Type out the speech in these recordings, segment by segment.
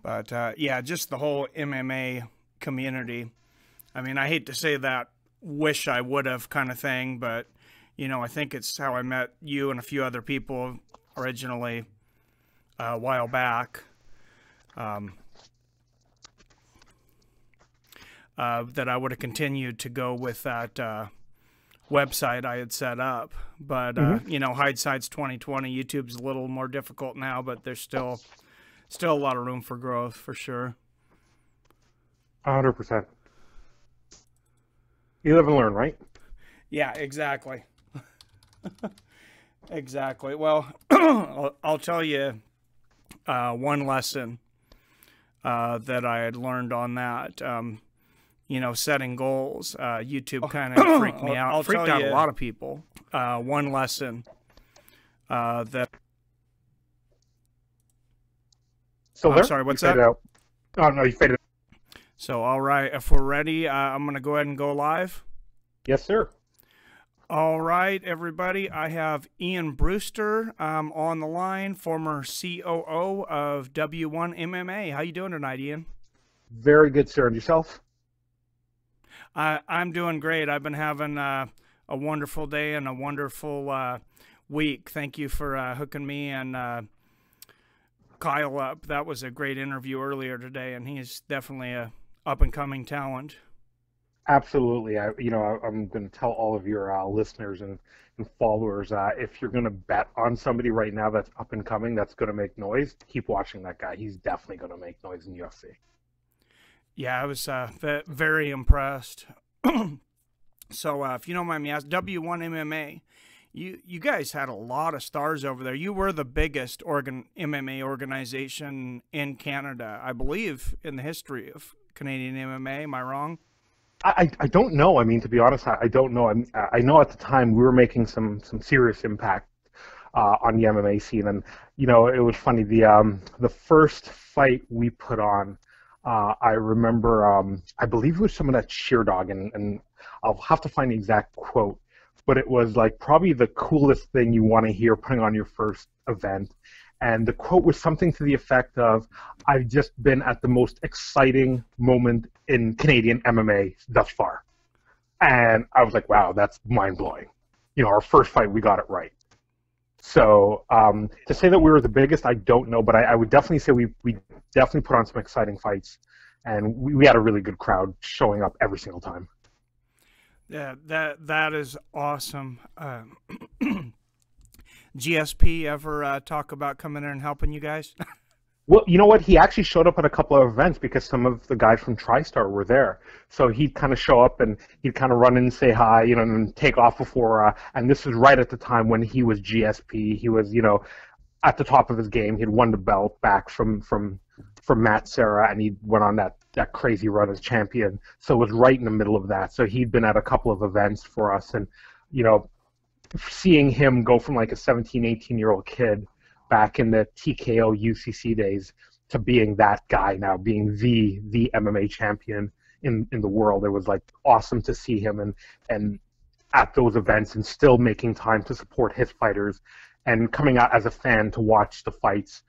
But yeah, just the whole MMA community. I mean, I hate to say that, wish I would have kind of thing, but I think it's how I met you and a few other people originally a while back. That I would have continued to go with that website I had set up. But, hindsight's 2020. YouTube's a little more difficult now, but there's still a lot of room for growth, for sure. 100%. You live and learn, right? Yeah, exactly. Exactly. Well, I'll tell you one lesson that I had learned on that. Setting goals. YouTube kind of freaked me out. Freaked out a lot of people. One lesson that. So I'm sorry, what's that? Out. Oh, no, you faded out. So, all right, if we're ready, I'm going to go ahead and go live. Yes, sir. All right, everybody. I have Ian Brewster on the line, former COO of W-1 MMA. How you doing tonight, Ian? Very good, sir. And yourself? I'm doing great. I've been having a wonderful day and a wonderful week. Thank you for hooking me and Kyle up. That was a great interview earlier today, and he's definitely a up-and-coming talent. Absolutely. I'm going to tell all of your listeners and followers, if you're going to bet on somebody right now that's up and coming, that's going to make noise, keep watching that guy. He's definitely going to make noise in UFC. Yeah, I was very impressed. So if you don't mind me asking, W1 MMA, you guys had a lot of stars over there. You were the biggest MMA organization in Canada, I believe, in the history of Canadian MMA. Am I wrong? I don't know. I mean, to be honest, I don't know. I know at the time we were making some serious impact on the MMA scene, and it was funny. The first fight we put on, I remember, I believe it was someone at Sheerdog, and I'll have to find the exact quote, but it was like probably the coolest thing you want to hear putting on your first event. And the quote was something to the effect of, "I've just been at the most exciting moment in Canadian MMA thus far." And I was like, wow, that's mind-blowing. Our first fight, we got it right. So to say that we were the biggest, I don't know, but I would definitely say we definitely put on some exciting fights, and we had a really good crowd showing up every single time. Yeah, that is awesome. GSP ever talk about coming in and helping you guys? Well, you know what? He actually showed up at a couple of events because some of the guys from TriStar were there. So he'd kind of show up and he'd kind of run in and say hi, and take off before. And this was right at the time when he was GSP. He was, at the top of his game. He'd won the belt back from Matt Serra, and he went on that crazy run as champion. So it was right in the middle of that. So he'd been at a couple of events for us, and seeing him go from like a 17, 18-year-old kid back in the TKO UCC days to being that guy now, being the MMA champion in the world. It was like awesome to see him and at those events and still making time to support his fighters and coming out as a fan to watch the fights.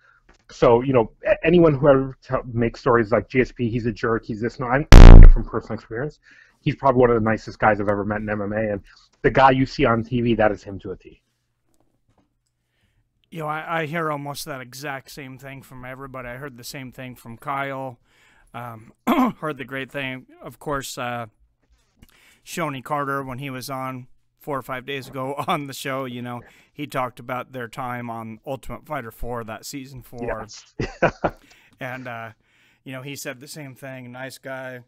So, anyone who ever makes stories like GSP, he's a jerk, he's this, no, I'm from personal experience. He's probably one of the nicest guys I've ever met in MMA, and the guy you see on TV, that is him to a T. I hear almost that exact same thing from everybody. I heard the same thing from Kyle. Heard the great thing, of course, Shoni Carter, when he was on 4 or 5 days ago on the show, he talked about their time on Ultimate Fighter 4, that season 4. Yes. And, he said the same thing. Nice guy.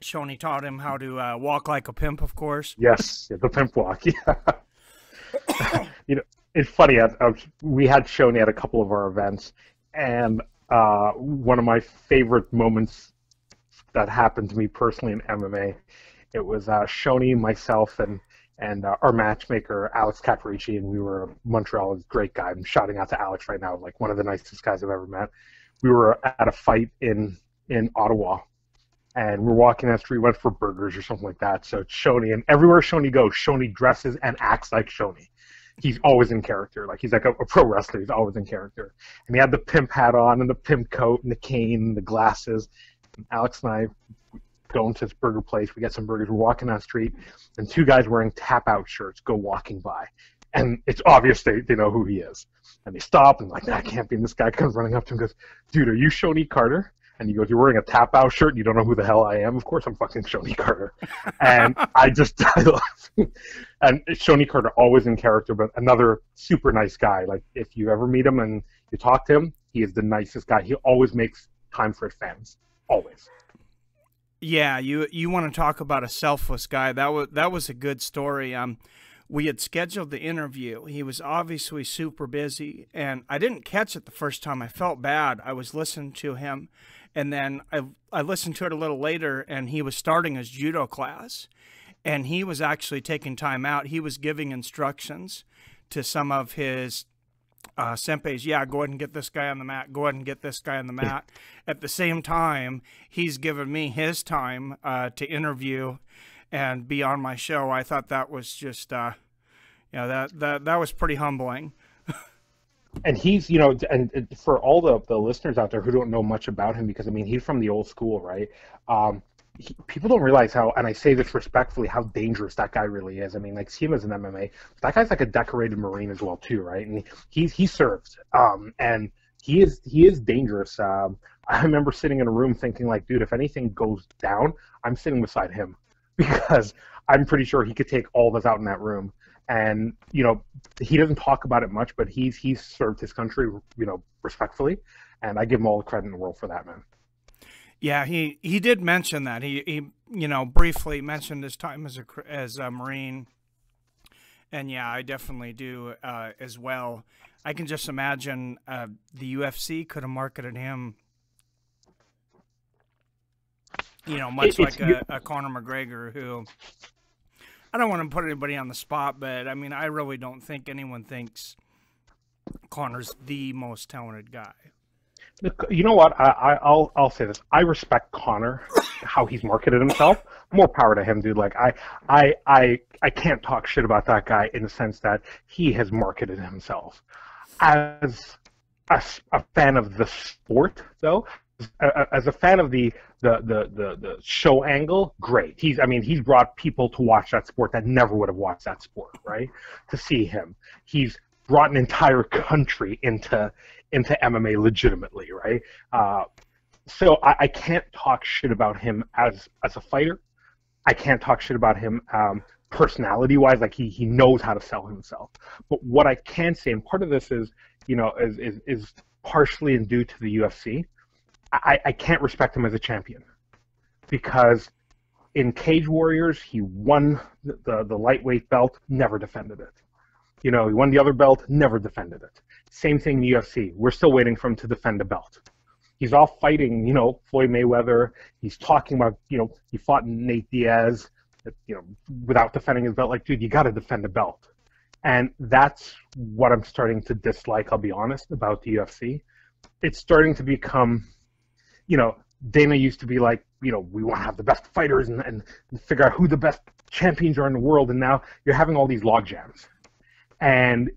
Shoni taught him how to walk like a pimp, of course. Yes, the pimp walk. Yeah. It's funny. We had Shoni at a couple of our events, and one of my favorite moments that happened to me personally in MMA, it was Shoni, myself, and our matchmaker, Alex Caparici, and we were Montreal. A great guy. I'm shouting out to Alex right now, like one of the nicest guys I've ever met. We were at a fight in Ottawa, and we're walking down the street, went for burgers or something like that. So Shoni, and everywhere Shoni goes, Shoni dresses and acts like Shoni. he's always in character. Like, he's like a pro wrestler. He's always in character. And he had the pimp hat on and the pimp coat and the cane and the glasses. And Alex and I go into this burger place. We get some burgers. We're walking down the street, and two guys wearing tap-out shirts go walking by. And it's obvious they know who he is. And they stop and like, that can't be. And this guy comes running up to him and goes, dude, are you Shoni Carter? And he goes, you're wearing a tap-out shirt and you don't know who the hell I am? Of course I'm fucking Shoni Carter. And I love and Shoni Carter, always in character, but another super nice guy. Like, if you ever meet him and you talk to him, he is the nicest guy. He always makes time for his fans. Always. Yeah, you want to talk about a selfless guy. That was a good story. We had scheduled the interview. He was obviously super busy, and I didn't catch it the first time. I felt bad. I was listening to him, and then I listened to it a little later, and he was starting his judo class, and he was actually taking time out. He was giving instructions to some of his senpais. Yeah, go ahead and get this guy on the mat. Go ahead and get this guy on the mat. At the same time, he's given me his time to interview and be on my show. I thought that was just, that was pretty humbling. And he's, and for all the listeners out there who don't know much about him, because, I mean, he's from the old school, right? People don't realize how, and I say this respectfully, how dangerous that guy really is. I mean, like, see him as an MMA. That guy's like a decorated Marine as well, too, right? And he serves, and he is dangerous. I remember sitting in a room thinking, like, dude, if anything goes down, I'm sitting beside him, because I'm pretty sure he could take all of us out in that room. And, he doesn't talk about it much, but he's served his country, respectfully. And I give him all the credit in the world for that, man. Yeah, he did mention that. He briefly mentioned his time as a Marine. And, yeah, I definitely do as well. I can just imagine the UFC could have marketed him, much like a Conor McGregor, who, I don't want to put anybody on the spot, but, I mean, I really don't think anyone thinks Conor's the most talented guy. You know what? I'll say this. I respect Conor, how he's marketed himself. More power to him, dude. Like, I can't talk shit about that guy in the sense that he has marketed himself. As a fan of the sport, though, as a fan of the show angle, great. He's brought people to watch that sport that never would have watched that sport, right? To see him. He's brought an entire country into MMA legitimately, right? So I can't talk shit about him as a fighter. I can't talk shit about him personality-wise. Like, he knows how to sell himself. But what I can say, and part of this is, is partially due to the UFC, I can't respect him as a champion. Because in Cage Warriors, he won the lightweight belt, never defended it. He won the other belt, never defended it. Same thing in the UFC. We're still waiting for him to defend the belt. He's off fighting, Floyd Mayweather. He's talking about, he fought Nate Diaz, without defending his belt. Like, dude, you got to defend the belt. And that's what I'm starting to dislike, I'll be honest, about the UFC. It's starting to become, Dana used to be like, we want to have the best fighters and figure out who the best champions are in the world. And now you're having all these log jams. And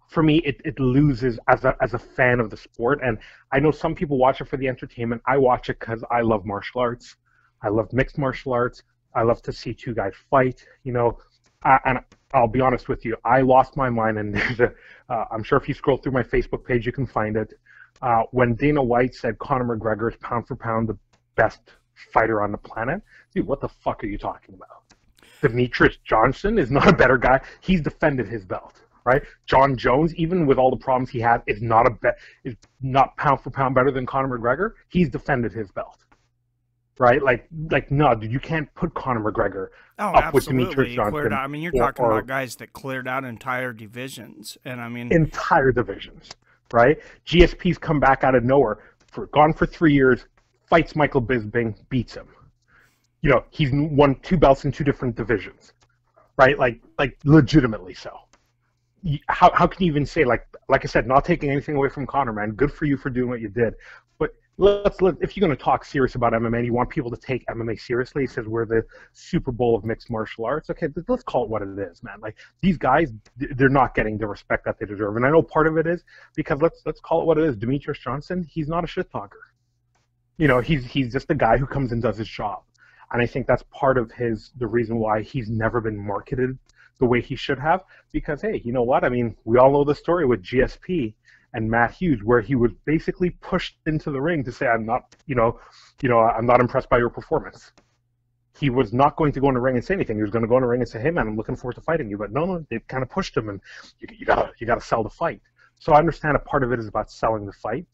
for me, it loses as a fan of the sport. And I know some people watch it for the entertainment. I watch it because I love martial arts. I love mixed martial arts. I love to see two guys fight. And I'll be honest with you, I lost my mind. And there's I'm sure if you scroll through my Facebook page, you can find it. When Dana White said Conor McGregor is pound for pound the best fighter on the planet, dude, what the fuck are you talking about? Demetrius Johnson is not a better guy. He's defended his belt, right? Jon Jones, even with all the problems he had, is not pound for pound better than Conor McGregor. He's defended his belt, right? Like no, dude, you can't put Conor McGregor up with Demetrius Johnson. You're talking about guys that cleared out entire divisions, and entire divisions, right? GSP's come back out of nowhere, gone for 3 years, fights Michael Bisping, beats him. He's won 2 belts in 2 different divisions, right? Like legitimately so. How can you even say, like I said, not taking anything away from Conor, man. Good for you for doing what you did. But if you're going to talk serious about MMA, you want people to take MMA seriously. He says we're the Super Bowl of mixed martial arts. Okay, let's call it what it is, man. Like these guys, they're not getting the respect that they deserve, and I know part of it is because let's call it what it is. Demetrius Johnson, he's not a shit talker. You know, he's just a guy who comes and does his job, and I think that's part of the reason why he's never been marketed the way he should have. Because hey, you know what? I mean, we all know the story with GSP and Matt Hughes, where he was basically pushed into the ring to say, "I'm not, I'm not impressed by your performance." He was not going to go in the ring and say anything. He was going to go in the ring and say, "Hey, man, I'm looking forward to fighting you." But no, they kind of pushed him, and you gotta sell the fight. So I understand a part of it is about selling the fight,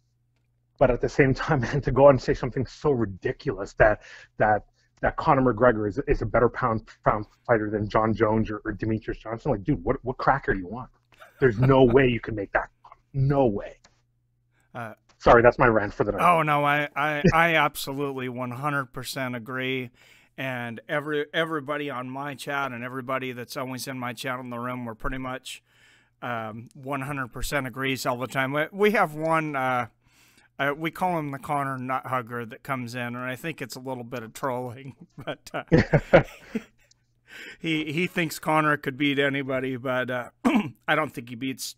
but at the same time, man, to go out and say something so ridiculous that Conor McGregor is a better pound fighter than Jon Jones or Demetrius Johnson, like, dude, what cracker do you want? There's no way you can make that. No way. Sorry, that's my rant for the night. Oh no, I absolutely 100% agree, and everybody on my chat and everybody that's always in my chat in the room, we're pretty much 100% agrees all the time. We have one. We call him the Conor Nut Hugger that comes in, and I think it's a little bit of trolling, but he thinks Conor could beat anybody, but I don't think he beats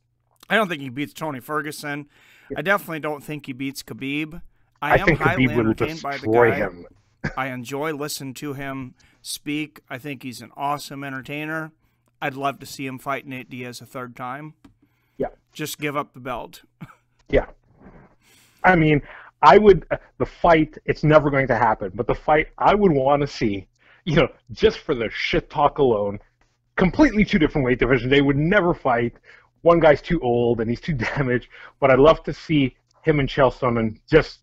Tony Ferguson. I definitely don't think he beats Khabib. I am think highly Khabib will entertained by the destroy guy. him. I enjoy listening to him speak. I think he's an awesome entertainer. I'd love to see him fight Nate Diaz a third time. Yeah. Just give up the belt. Yeah. I mean, the fight, it's never going to happen, but the fight I would want to see, just for the shit talk alone, completely two different weight divisions. They would never fight. One guy's too old and he's too damaged, but I'd love to see him and Chael Sonnen just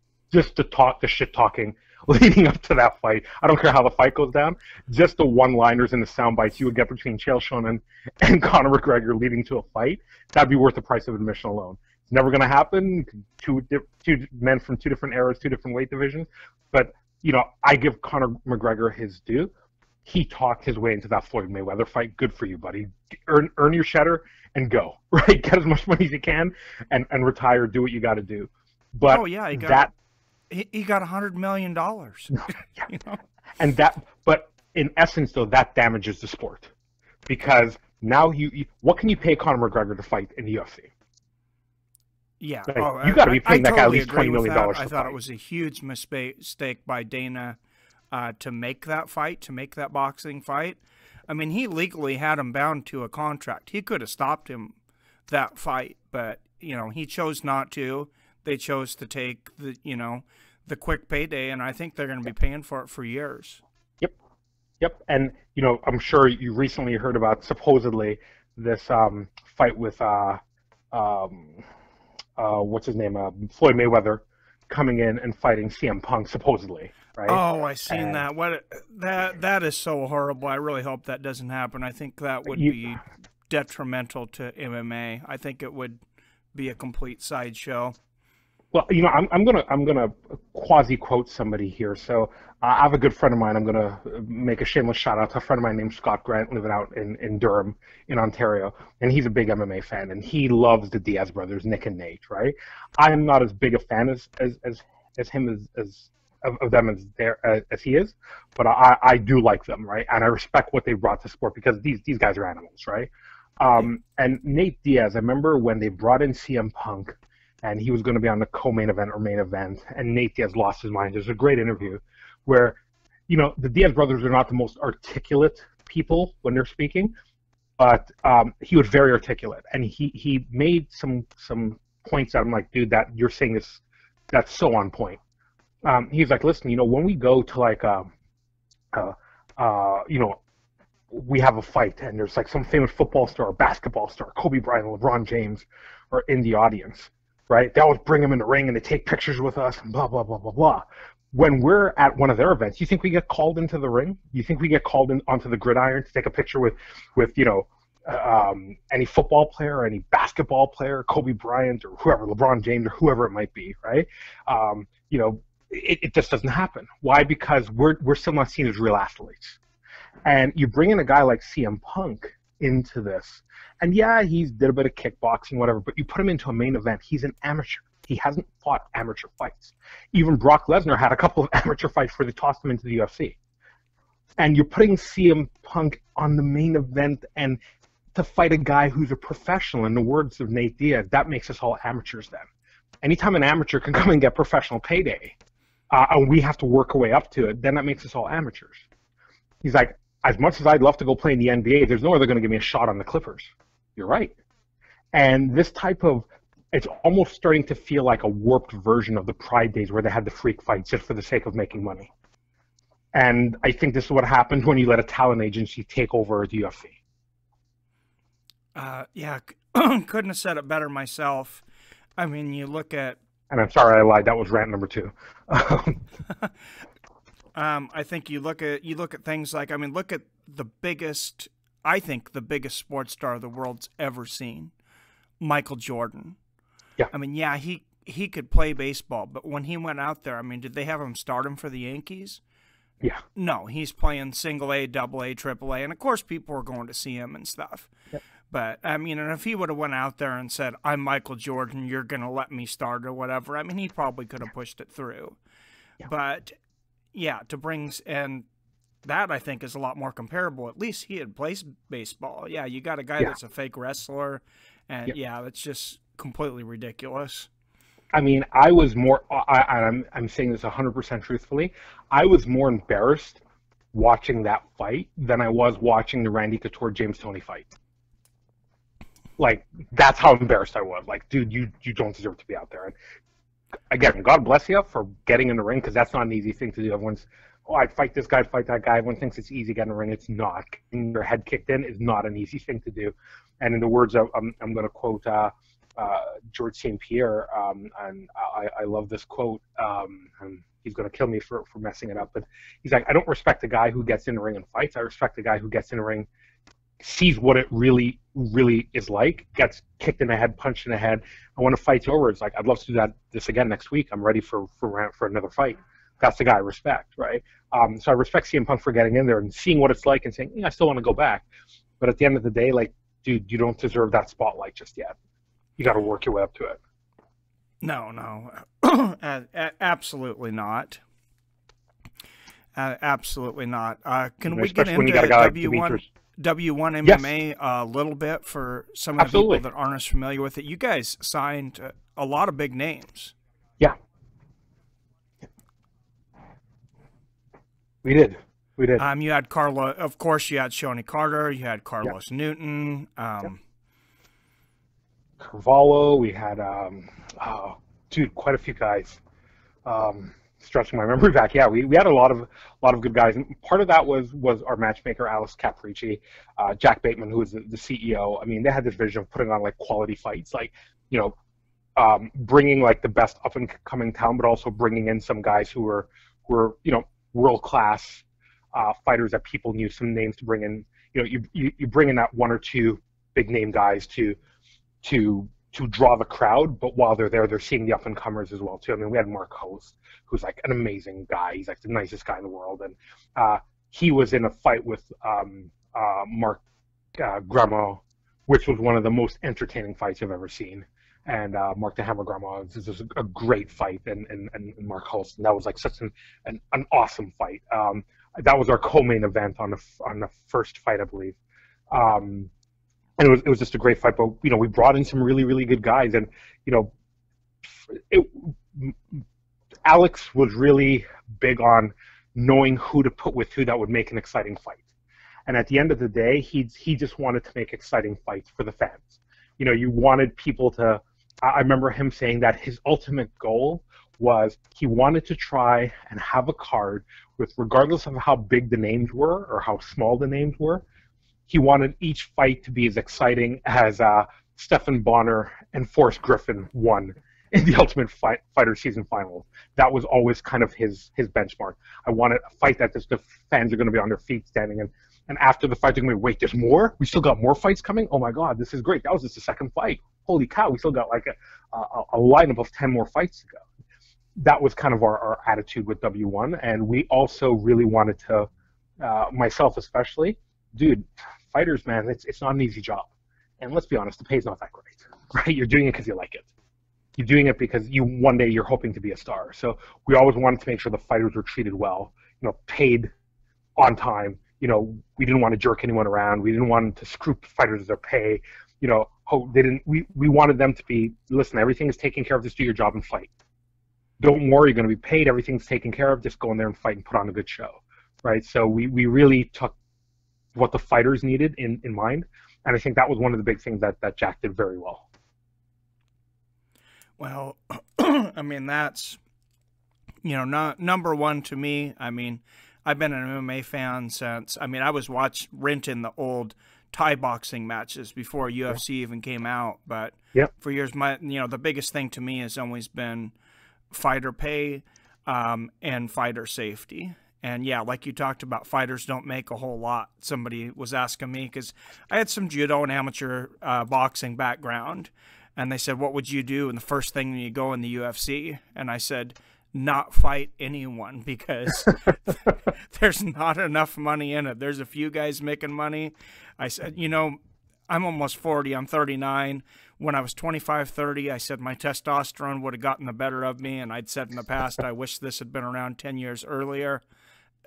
to talk the shit talking leading up to that fight. I don't care how the fight goes down, just the one-liners and the sound bites you would get between Chael Sonnen and Conor McGregor leading to a fight. That'd be worth the price of admission alone. It's never going to happen. Two men from two different eras, two different weight divisions, but I give Conor McGregor his due. He talked his way into that Floyd Mayweather fight. Good for you, buddy. Earn your cheddar and go, right? Get as much money as you can and retire. Do what you got to do. But he got $100 million. Yeah. But in essence, though, that damages the sport because now what can you pay Conor McGregor to fight in the UFC? Yeah, you got to be paying that guy at least $20 million. I thought it was a huge mistake by Dana to make that fight, to make that boxing fight. I mean, he legally had him bound to a contract. He could have stopped him that fight, but he chose not to. They chose to take the quick payday, and I think they're going to be paying for it for years. Yep. And I'm sure you recently heard about supposedly this fight with what's his name, Floyd Mayweather, coming in and fighting CM Punk supposedly. Right? Oh, I seen that. That is so horrible. I really hope that doesn't happen. I think that would be detrimental to MMA. I think it would be a complete sideshow. Well, I'm gonna quasi quote somebody here. So I have a good friend of mine. I'm gonna make a shameless shout out to a friend of mine named Scott Grant, living out in Durham, in Ontario, and he's a big MMA fan, and he loves the Diaz brothers, Nick and Nate. Right? I'm not as big a fan as him of them as he is, but I do like them, right? And I respect what they brought to sport because these guys are animals, right? And Nate Diaz, I remember when they brought in CM Punk, and he was going to be on the co-main event or main event, and Nate Diaz lost his mind. There's a great interview where, the Diaz brothers are not the most articulate people when they're speaking, but he was very articulate, and he made some points that I'm like, dude, that you're saying this, that's so on point. He's like, listen, when we go to like, we have a fight and there's like some famous football star or basketball star, Kobe Bryant, LeBron James, are in the audience, right? They always bring them in the ring and they take pictures with us and blah, blah, blah, blah, blah. When we're at one of their events, you think we get called into the ring? You think we get called onto the gridiron to take a picture with any football player or any basketball player, Kobe Bryant or whoever, LeBron James or whoever it might be, right? It just doesn't happen. Why? Because we're still not seen as real athletes. And you bring in a guy like CM Punk, into this. And yeah, he's did a bit of kickboxing, whatever, but you put him into a main event, he's an amateur. He hasn't fought amateur fights. Even Brock Lesnar had a couple of amateur fights before they tossed him into the UFC. And you're putting CM Punk on the main event and to fight a guy who's a professional, in the words of Nate Diaz, that makes us all amateurs then. Anytime an amateur can come and get professional payday, and we have to work our way up to it, then that makes us all amateurs. He's like, as much as I'd love to go play in the NBA, there's no way they're going to give me a shot on the Clippers. You're right. And this type of, it's almost starting to feel like a warped version of the Pride days where they had the freak fights just for the sake of making money. And I think this is what happens when you let a talent agency take over the UFC. Yeah, couldn't have said it better myself. I mean, you look at... And I'm sorry I lied. That was rant number 2. I think you look at things like, I mean, look at the biggest, I think the biggest sports star the world's ever seen, Michael Jordan. Yeah. I mean, yeah, he could play baseball, but when he went out there, I mean, did they have him start him for the Yankees? Yeah. No, he's playing single A, double A, triple A, and of course people were going to see him and stuff. Yep. But, I mean, and if he would have went out there and said, I'm Michael Jordan, you're going to let me start or whatever, I mean, he probably could have pushed it through. Yeah. But, yeah, to bring, and that I think is a lot more comparable. At least he had played baseball. Yeah, you got a guy that's a fake wrestler, and yeah, that's just completely ridiculous. I mean, I was more, I'm saying this 100% truthfully, I was more embarrassed watching that fight than I was watching the Randy Couture-James Toney fight. Like, that's how embarrassed I was. Like, dude, you don't deserve to be out there. And again, God bless you for getting in the ring, because that's not an easy thing to do. Everyone's, oh, I'd fight this guy, I'd fight that guy. Everyone thinks it's easy getting in the ring. It's not. Getting your head kicked in is not an easy thing to do. And in the words of, I'm going to quote George St. Pierre, and I love this quote, and he's going to kill me for messing it up, but he's like, I don't respect the guy who gets in the ring and fights. I respect the guy who gets in the ring, sees what it really is like, gets kicked in the head, punched in the head. I want to fight you over. It's like, I'd love to do this again next week. I'm ready for another fight. That's the guy I respect, right? So I respect CM Punk for getting in there and seeing what it's like and saying, yeah, I still want to go back. But at the end of the day, like, dude, you don't deserve that spotlight just yet. You got to work your way up to it. No, absolutely not. Absolutely not. Can we get into W-1 MMA a little bit for some of the people that aren't as familiar with it? You guys signed a lot of big names. Yeah. We did. You had Carla, of course. You had Shoni Carter. You had Carlos Newton. Carvalho. We had, quite a few guys. Stretching my memory back, yeah, we had a lot of good guys, and part of that was our matchmaker Alex Capricci, Jack Bateman, who was the CEO. I mean, they had this vision of putting on like quality fights, like, you know, bringing like the best up and coming talent, but also bringing in some guys who were you know, world class fighters that people knew, some names to bring in. You know, you bring in that one or two big name guys to draw the crowd, but while they're there, they're seeing the up and comers as well too. I mean, we had Mark Host, who's like an amazing guy. He's like the nicest guy in the world, and he was in a fight with Mark Gramo, which was one of the most entertaining fights I've ever seen. And Mark the Hammer Gramo is a great fight, and Mark Host, and that was like such an awesome fight. That was our co-main event on the first fight, I believe. And it was just a great fight, but, you know, we brought in some really, really good guys, and, you know, Alex was really big on knowing who to put with who that would make an exciting fight. And at the end of the day, he just wanted to make exciting fights for the fans. You know, you wanted people to, I remember him saying that his ultimate goal was he wanted to try and have a card with, regardless of how big the names were or how small the names were, he wanted each fight to be as exciting as Stephan Bonner and Forrest Griffin won in the Ultimate Fighter season finals. That was always kind of his benchmark. I wanted a fight that the fans are going to be on their feet standing, and after the fight they're going to be, wait, there's more? We still got more fights coming? Oh my God, this is great. That was just the second fight. Holy cow, we still got like a lineup of 10 more fights to go. That was kind of our attitude with W1, and we also really wanted to, myself especially, dude, fighters, man, it's not an easy job. And let's be honest, the pay's not that great, right? You're doing it because you like it. You're doing it because one day you're hoping to be a star. So we always wanted to make sure the fighters were treated well, paid on time. We didn't want to jerk anyone around. We didn't want to screw fighters their pay. We wanted them to be, listen, everything is taken care of. Just do your job and fight. Don't worry, you're going to be paid. Everything's taken care of. Just go in there and fight and put on a good show, right? So we really took what the fighters needed in mind, and I think that was one of the big things that Jack did very well. Well, I mean, that's, number one to me. I mean, I've been an MMA fan since, I was renting the old Thai boxing matches before UFC even came out. But for years, the biggest thing to me has always been fighter pay and fighter safety. And yeah, like you talked about, fighters don't make a whole lot. Somebody was asking me, because I had some judo and amateur boxing background, and they said, what would you do? And the first thing when you go in the UFC, and I said, not fight anyone, because there's not enough money in it. There's a few guys making money. I said, I'm almost 40. I'm 39. When I was 25, 30, I said my testosterone would have gotten the better of me, and I'd said in the past, I wish this had been around 10 years earlier.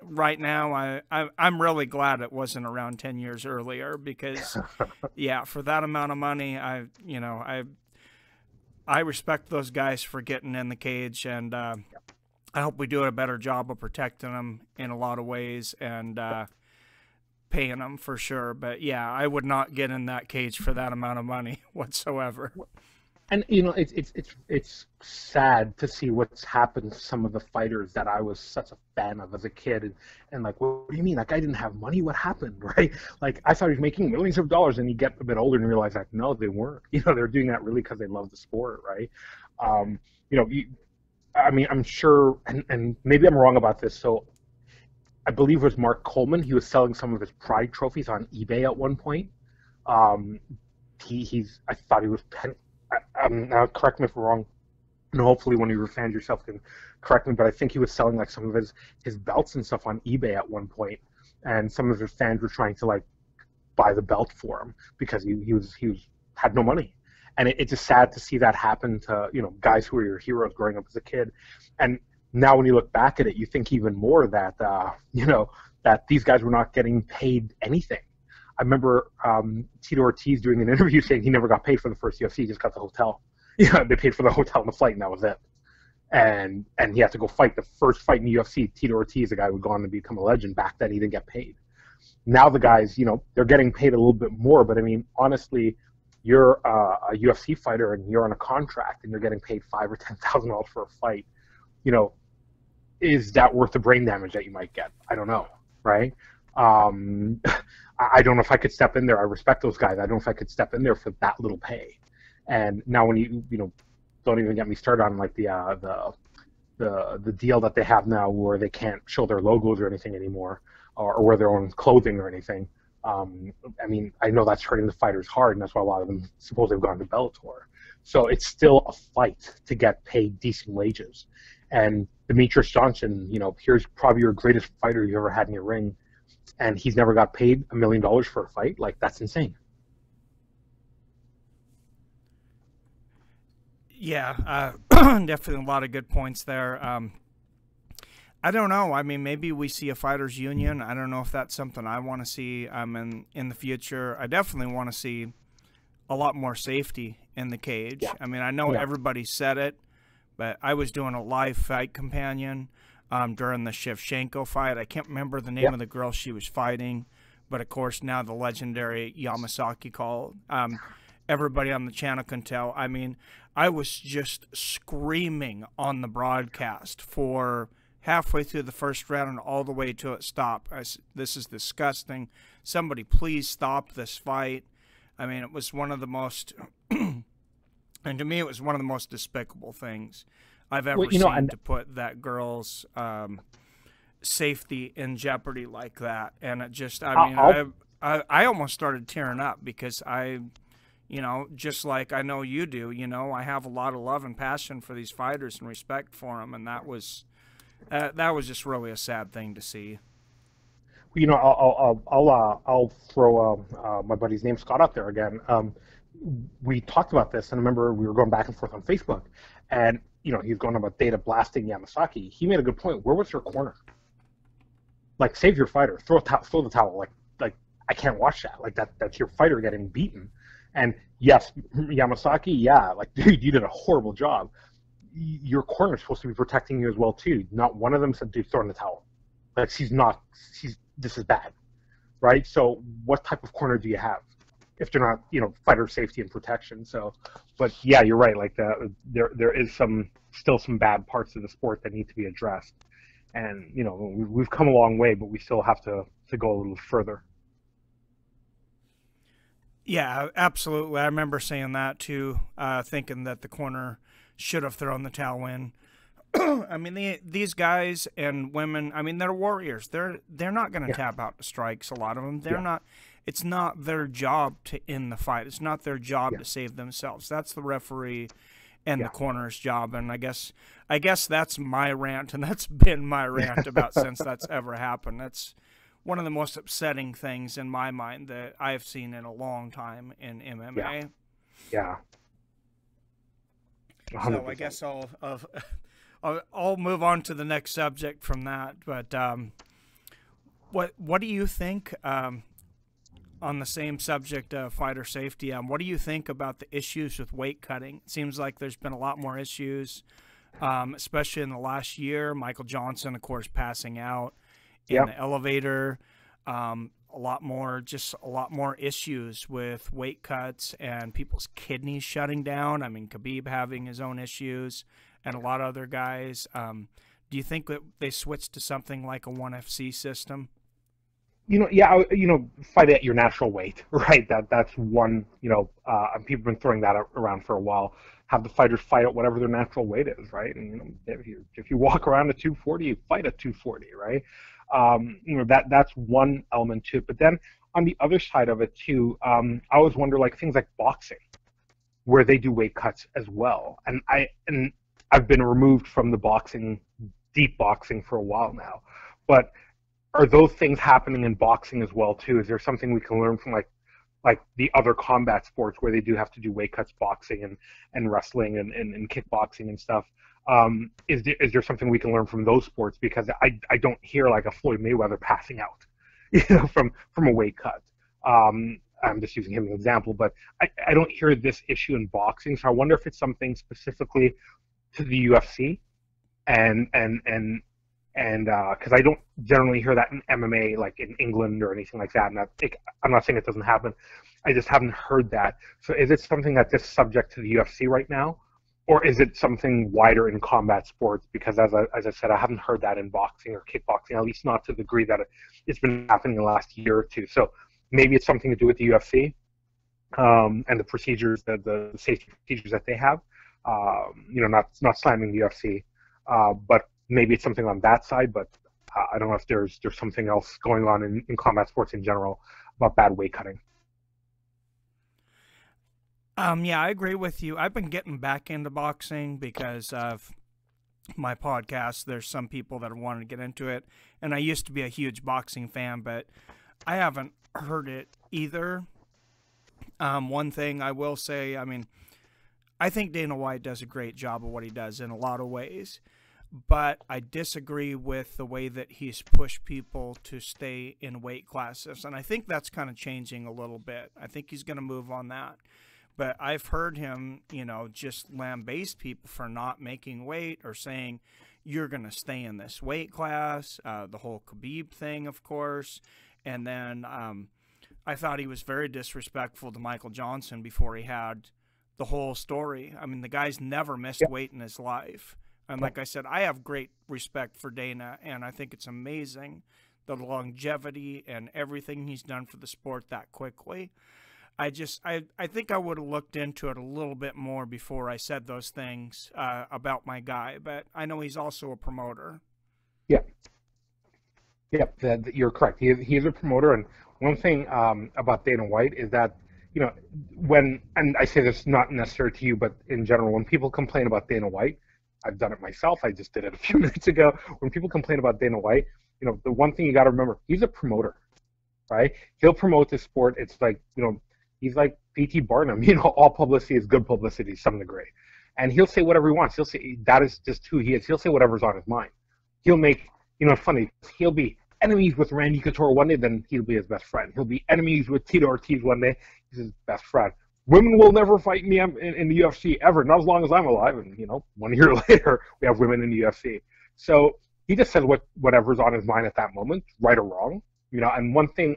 Right now, I'm really glad it wasn't around 10 years earlier, because, yeah, for that amount of money, I respect those guys for getting in the cage, and I hope we do a better job of protecting them in a lot of ways and paying them for sure. But yeah, I would not get in that cage for that amount of money whatsoever. And it's sad to see what's happened to some of the fighters that I was such a fan of as a kid, and like, what do you mean? That guy didn't have money? What happened, right? Like, I thought he was making millions of dollars, and you get a bit older and realize like, no, they weren't. They're doing that really because they love the sport, right? I'm sure, and maybe I'm wrong about this. So, I believe it was Mark Coleman. He was selling some of his Pride trophies on eBay at one point. I thought he was. Now, correct me if I'm wrong, and hopefully one of your fans yourself can correct me, but I think he was selling like some of his belts and stuff on eBay at one point, and some of his fans were trying to like buy the belt for him because he had no money, and it's just sad to see that happen to guys who were your heroes growing up as a kid, and now when you look back at it, you think even more that that these guys were not getting paid anything. I remember Tito Ortiz doing an interview saying he never got paid for the first UFC, he just got the hotel. They paid for the hotel and the flight, and that was it. And he had to go fight the first fight in the UFC. Tito Ortiz, the guy who would go on to become a legend, back then he didn't get paid. Now the guys, they're getting paid a little bit more, but I mean, honestly, you're a UFC fighter and you're on a contract and you're getting paid $5,000 or $10,000 for a fight. Is that worth the brain damage that you might get? I don't know, right? I don't know if I could step in there. I respect those guys. I don't know if I could step in there for that little pay. And now when you don't even get me started on like the deal that they have now where they can't show their logos or anything anymore, or wear their own clothing or anything. I mean, I know that's hurting the fighters hard, and that's why a lot of them supposedly have gone to Bellator. So it's still a fight to get paid decent wages. And Demetrius Johnson, here's probably your greatest fighter you ever had in your ring, and he's never got paid $1 million for a fight. Like, that's insane. Yeah, definitely a lot of good points there. I don't know. I mean, maybe we see a fighters union. I don't know if that's something I want to see in the future. I definitely want to see a lot more safety in the cage. Yeah. I mean, I know everybody said it, but I was doing a live fight companion during the Shevchenko fight. I can't remember the name of the girl she was fighting, but of course now the legendary Yamasaki call. Everybody on the channel can tell. I mean, I was just screaming on the broadcast for halfway through the first round and all the way to it stopped. This is disgusting. Somebody please stop this fight. I mean, it was one of the most, and to me, it was one of the most despicable things I've ever seen, to put that girl's safety in jeopardy like that. And it just, I almost started tearing up because just like I know you do, I have a lot of love and passion for these fighters and respect for them. And that was just really a sad thing to see. I'll throw my buddy's name Scott out there again. We talked about this, and I remember we were going back and forth on Facebook, and he's going about Data blasting Yamasaki. He made a good point. Where was your corner? Like, save your fighter. Throw the towel. Like I can't watch that. Like that's your fighter getting beaten. And yes, Yamasaki, yeah, like dude, you did a horrible job. Your corner's supposed to be protecting you as well too. Not one of them said, dude, throw in the towel. Like this is bad, right? So what type of corner do you have if they're not, fighter safety and protection? So, but yeah, you're right. Like there is still some bad parts of the sport that need to be addressed, and we've come a long way, but we still have to go a little further. Yeah, absolutely. I remember saying that too, thinking that the corner should have thrown the towel in. I mean, these guys and women, I mean, they're warriors. They're not going to tap out the strikes, a lot of them. They're not. It's not their job to end the fight. It's not their job to save themselves. That's the referee and the corner's job. And I guess that's my rant, and that's been my rant about since that's ever happened. That's one of the most upsetting things in my mind that I've seen in a long time in MMA. Yeah. 100%. So I guess I'll move on to the next subject from that. But what do you think on the same subject of fighter safety? What do you think about the issues with weight cutting? It seems like there's been a lot more issues, especially in the last year. Michael Johnson, of course, passing out in the elevator. A lot more issues with weight cuts and people's kidneys shutting down. I mean, Khabib having his own issues, and a lot of other guys. Do you think that they switched to something like a 1FC system? Fight at your natural weight, right? That's one, and people have been throwing that around for a while. Have the fighters fight at whatever their natural weight is, right? And if you walk around at 240, you fight at 240, right? That's one element to it. But then on the other side of it too, I always wonder, like, things like boxing, where they do weight cuts as well. And I've been removed from the deep boxing for a while now, but are those things happening in boxing as well too? Is there something we can learn from like the other combat sports where they do have to do weight cuts, boxing and wrestling and kickboxing and stuff? Is there something we can learn from those sports? Because I don't hear like a Floyd Mayweather passing out, from a weight cut. I'm just using him as an example, but I don't hear this issue in boxing. So I wonder if it's something specifically to the UFC, and because I don't generally hear that in MMA, like in England or anything like that. And I'm not saying it doesn't happen. I just haven't heard that. So is it something that's just subject to the UFC right now? Or is it something wider in combat sports? Because as I said, I haven't heard that in boxing or kickboxing, at least not to the degree that it's been happening in the last year or two. So maybe it's something to do with the UFC and the procedures, the safety procedures that they have. Not slamming the UFC, but maybe it's something on that side. But I don't know if there's something else going on in combat sports in general about bad weight cutting. Yeah, I agree with you. I've been getting back into boxing because of my podcast. There's some people that are wanting to get into it, and I used to be a huge boxing fan, but I haven't heard it either. One thing I will say, I mean, I think Dana White does a great job of what he does in a lot of ways, but I disagree with the way that he's pushed people to stay in weight classes, and I think that's kind of changing a little bit. I think he's going to move on that. But I've heard him, just lambaste people for not making weight or saying, you're going to stay in this weight class, the whole Khabib thing, of course. And then I thought he was very disrespectful to Michael Johnson before he had the whole story. I mean, the guy's never missed weight in his life. And like I said, I have great respect for Dana, and I think it's amazing the longevity and everything he's done for the sport that quickly. I think I would have looked into it a little bit more before I said those things about my guy, but I know he's also a promoter. Yeah. Yeah, you're correct. He is a promoter, and one thing about Dana White is that, and I say this not necessary to you, but in general, when people complain about Dana White, I've done it myself, I just did it a few minutes ago, when people complain about Dana White, the one thing you got to remember, he's a promoter, right? He'll promote the sport. It's like, he's like P.T. Barnum. All publicity is good publicity to some degree. And he'll say whatever he wants. He'll say that is just who he is. He'll say whatever's on his mind. He'll make, funny. He'll be enemies with Randy Couture one day, then he'll be his best friend. He'll be enemies with Tito Ortiz one day. He's his best friend. Women will never fight in the UFC ever, not as long as I'm alive. And 1 year later, we have women in the UFC. So he just says whatever's on his mind at that moment, right or wrong. And one thing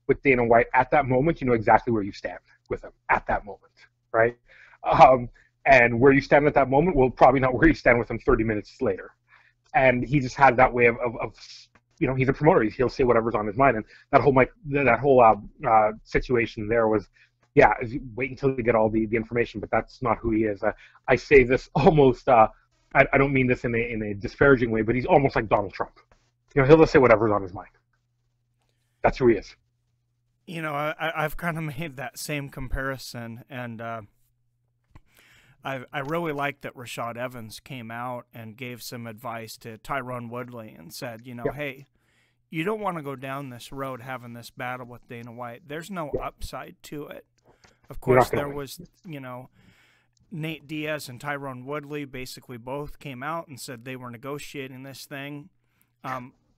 with Dana White at that moment, you know exactly where you stand with him at that moment, right? And where you stand at that moment will probably not where you stand with him 30 minutes later. And he just had that way of he's a promoter. He'll say whatever's on his mind. And that whole situation there was, wait until you get all the information, but that's not who he is. I say this almost, I don't mean this in a disparaging way, but he's almost like Donald Trump. He'll just say whatever's on his mind. That's who he is. I've kind of made that same comparison, and I really like that Rashad Evans came out and gave some advice to Tyron Woodley and said, hey, you don't want to go down this road having this battle with Dana White. There's no upside to it. Of course, there was, Nate Diaz and Tyron Woodley basically both came out and said they were negotiating this thing.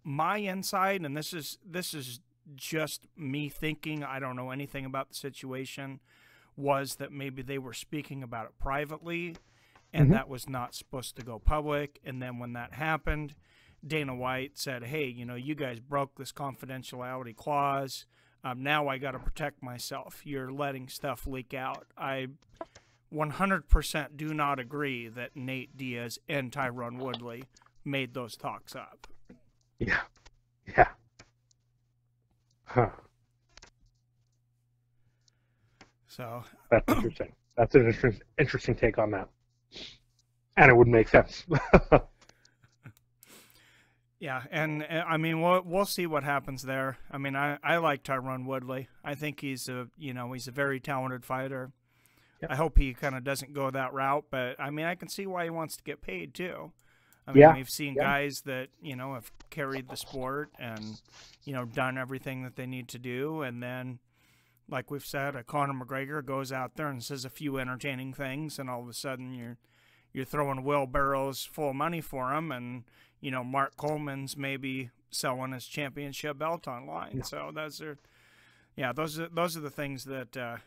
My insight, and this is just me thinking, I don't know anything about the situation, was that maybe they were speaking about it privately, and that was not supposed to go public. And then when that happened, Dana White said, hey, you guys broke this confidentiality clause. Now I got to protect myself. You're letting stuff leak out. I 100% do not agree that Nate Diaz and Tyron Woodley made those talks up. Yeah. Huh. So that's interesting. That's an interesting take on that. And it would make sense. Yeah, and I mean, we'll see what happens there. I mean, I like Tyron Woodley. I think he's a very talented fighter. Yep. I hope he kind of doesn't go that route, but I mean, I can see why he wants to get paid too. I mean, we've seen guys that have carried the sport and done everything that they need to do, and then, like we've said, a Conor McGregor goes out there and says a few entertaining things, and all of a sudden you're throwing wheelbarrows full of money for him, and Mark Coleman's maybe selling his championship belt online. Yeah. So those are the things that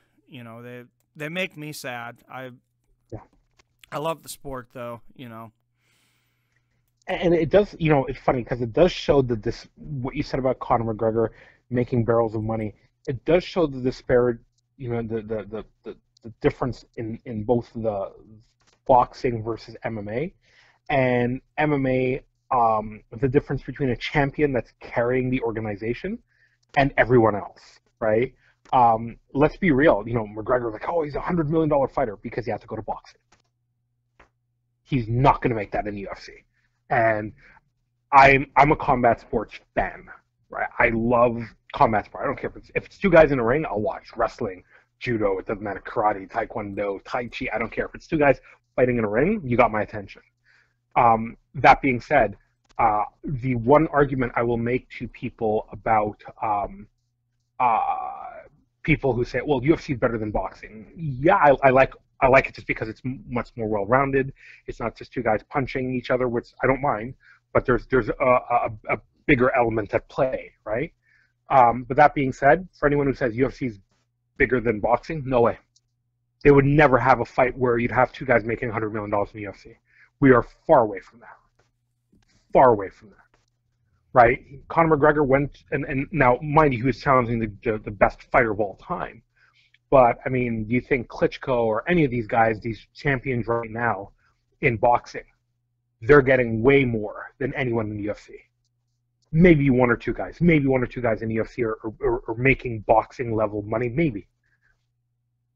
they make me sad. I love the sport though, And it does, it's funny because it does show that what you said about Conor McGregor making barrels of money. It does show the disparate, the difference in both the boxing versus MMA, and MMA. The difference between a champion that's carrying the organization and everyone else, right? Let's be real. McGregor's like, oh, he's a $100 million fighter because he has to go to boxing. He's not going to make that in the UFC. And I'm a combat sports fan, right? I love combat sport. I don't care if it's two guys in a ring. I'll watch wrestling, judo. It doesn't matter. Karate, taekwondo, tai chi. I don't care if it's two guys fighting in a ring. You got my attention. That being said, the one argument I will make to people about people who say, well, UFC is better than boxing. Yeah, I like it just because it's much more well-rounded. It's not just two guys punching each other, which I don't mind, but there's a bigger element at play, right? But that being said, for anyone who says UFC is bigger than boxing, no way. They would never have a fight where you'd have two guys making $100 million in the UFC. We are far away from that. Far away from that. Right? Conor McGregor went, and now, mind you, he was challenging the best fighter of all time. But, I mean, do you think Klitschko or any of these guys, these champions right now in boxing, they're getting way more than anyone in the UFC? Maybe one or two guys in the UFC are making boxing level money, maybe.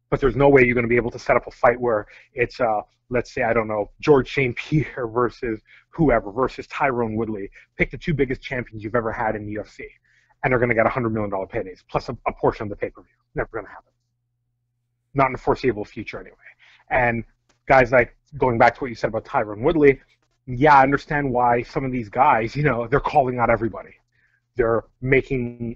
But there's no way you're going to be able to set up a fight where it's, let's say, I don't know, George St. Pierre versus whoever, versus Tyron Woodley. Pick the two biggest champions you've ever had in the UFC, and they're going to get $100 million paydays, plus a portion of the pay-per-view. Never going to happen. Not in the foreseeable future, anyway. And guys like, going back to what you said about Tyron Woodley, yeah, I understand why some of these guys, they're calling out everybody. They're drawing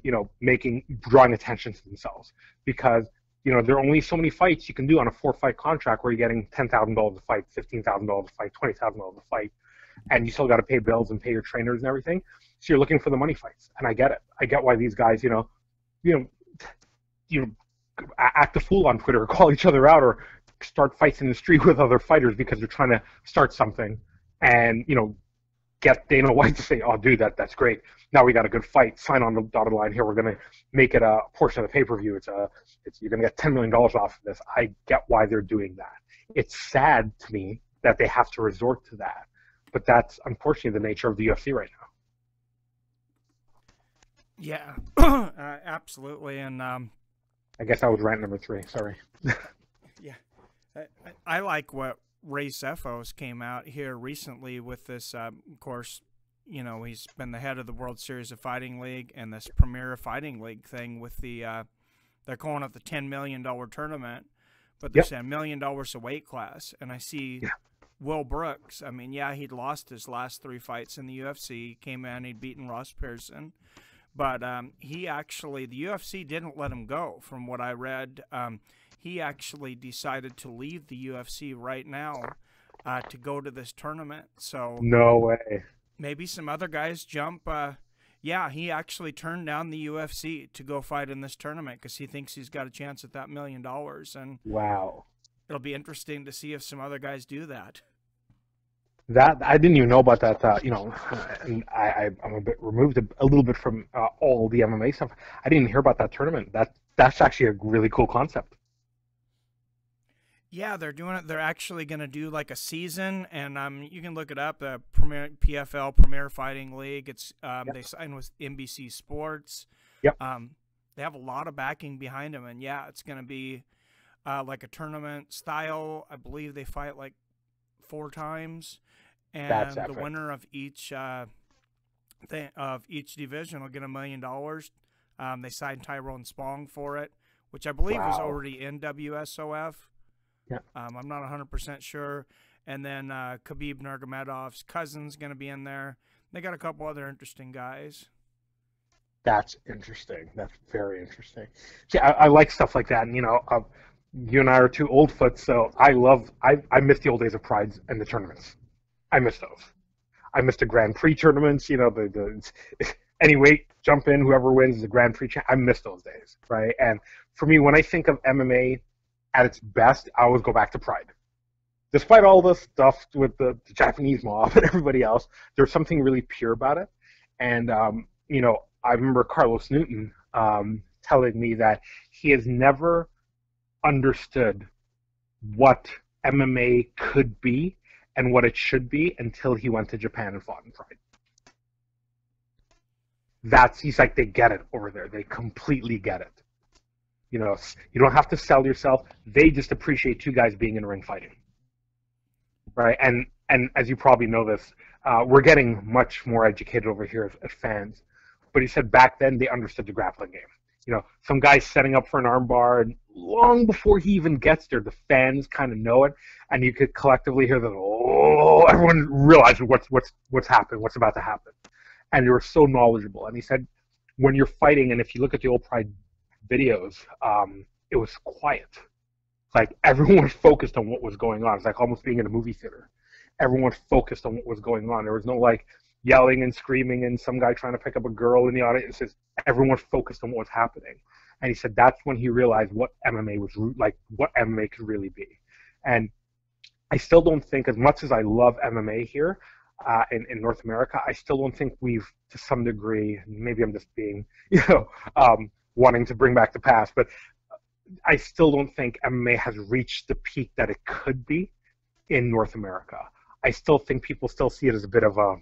attention to themselves because, there are only so many fights you can do on a 4-fight contract where you're getting $10,000 a fight, $15,000 a fight, $20,000 a fight, and you still got to pay bills and pay your trainers and everything. So you're looking for the money fights, and I get it. I get why these guys, you know, you act a fool on Twitter or call each other out or start fights in the street with other fighters because they're trying to start something and, get Dana White to say, oh, dude, that's great. Now we got a good fight. Sign on the dotted line here. We're going to make it a portion of the pay-per-view. You're going to get $10 million off of this. I get why they're doing that. It's sad to me that they have to resort to that. But that's unfortunately the nature of the UFC right now. Yeah, absolutely. And I guess that was rant number 3. Sorry. Yeah, I like what Ray Cephos came out here recently with this. Of course, he's been the head of the World Series of Fighting League and this Premier Fighting League thing with the. They're calling it the $10 million tournament, but they're saying $1 million a weight class. And I see Will Brooks. I mean, yeah, he'd lost his last 3 fights in the UFC. He came in, he'd beaten Ross Pearson. But the UFC didn't let him go, from what I read. He actually decided to leave the UFC right now to go to this tournament. So no way. Maybe some other guys jump. He actually turned down the UFC to go fight in this tournament because he thinks he's got a chance at that $1 million. And wow, it'll be interesting to see if some other guys do that. That I didn't even know about that. And I'm a bit removed a little bit from all the MMA stuff. I didn't hear about that tournament. That's actually a really cool concept. Yeah, they're doing it. They're actually going to do like a season, and you can look it up. The PFL Premier Fighting League. It's they signed with NBC Sports. Yep. They have a lot of backing behind them, and yeah, it's going to be like a tournament style. I believe they fight like 4 times, and the winner of each division will get $1 million. They signed Tyrone Spong for it, which I believe is already in WSOF. Yeah. I'm not 100% sure. And then Khabib Nurmagomedov's cousin's going to be in there. They got a couple other interesting guys. That's interesting. That's very interesting. See, I like stuff like that. And, you and I are 2 old foots, so I miss the old days of Prides and the tournaments. I miss those. I miss the Grand Prix tournaments, the any weight, jump in, whoever wins the Grand Prix. I miss those days, right? And for me, when I think of MMA at its best, I always go back to Pride. Despite all the stuff with the Japanese mob and everybody else, there's something really pure about it. And, I remember Carlos Newton telling me that he has never understood what MMA could be and what it should be until he went to Japan and fought in Pride. He's like, they get it over there. They completely get it. You don't have to sell yourself. They just appreciate 2 guys being in ring fighting, right? And as you probably know this, we're getting much more educated over here as fans. But he said back then they understood the grappling game. Some guy's setting up for an armbar, and long before he even gets there, the fans kind of know it, and you could collectively hear everyone realizes what's happened, what's about to happen, and they were so knowledgeable. And he said, when you're fighting, and if you look at the old Pride videos, it was quiet. Like everyone was focused on what was going on. It's like almost being in a movie theater. Everyone focused on what was going on. There was no like yelling and screaming and some guy trying to pick up a girl in the audience. It's just everyone focused on what was happening. And he said that's when he realized what MMA was like, what MMA could really be. And I still don't think, as much as I love MMA here in North America, I still don't think we've, to some degree, maybe I'm just being, wanting to bring back the past, but I still don't think MMA has reached the peak that it could be in North America. I still think people still see it as a bit of a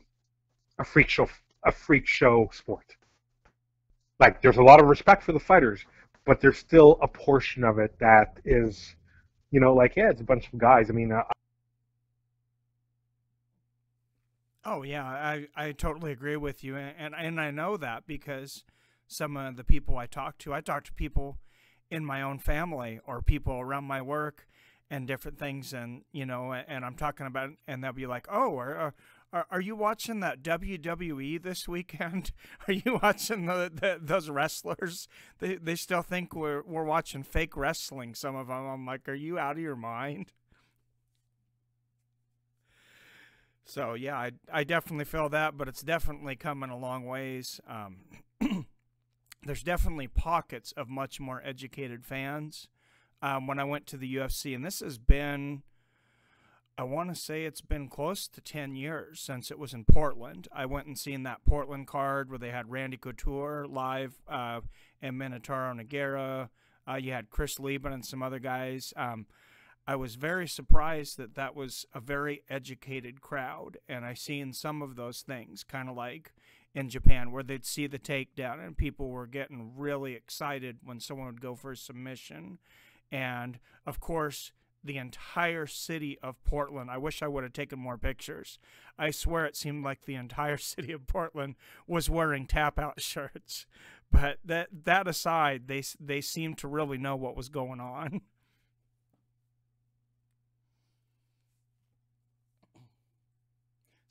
freak show sport. Like, there's a lot of respect for the fighters, but there's still a portion of it that is, it's a bunch of guys. I mean, oh yeah, I totally agree with you, and I know that because some of the people I talk to people in my own family or people around my work and different things, and and I'm talking about, and they'll be like, oh, Are you watching that WWE this weekend? Are you watching those wrestlers? They still think we're watching fake wrestling. Some of them. I'm like, are you out of your mind? So yeah, I definitely feel that, but it's definitely coming a long ways. There's definitely pockets of much more educated fans. When I went to the UFC, and this has been, I want to say it's been close to 10 years since it was in Portland. I went and seen that Portland card where they had Randy Couture live and Minotauro Nogueira. You had Chris Lieben and some other guys. I was very surprised that that was a very educated crowd, and I seen some of those things, kind of like in Japan, where they'd see the takedown and people were getting really excited when someone would go for a submission. And, of course, the entire city of Portland, I wish I would have taken more pictures. I swear it seemed like the entire city of Portland was wearing tap-out shirts. But that aside, they seemed to really know what was going on.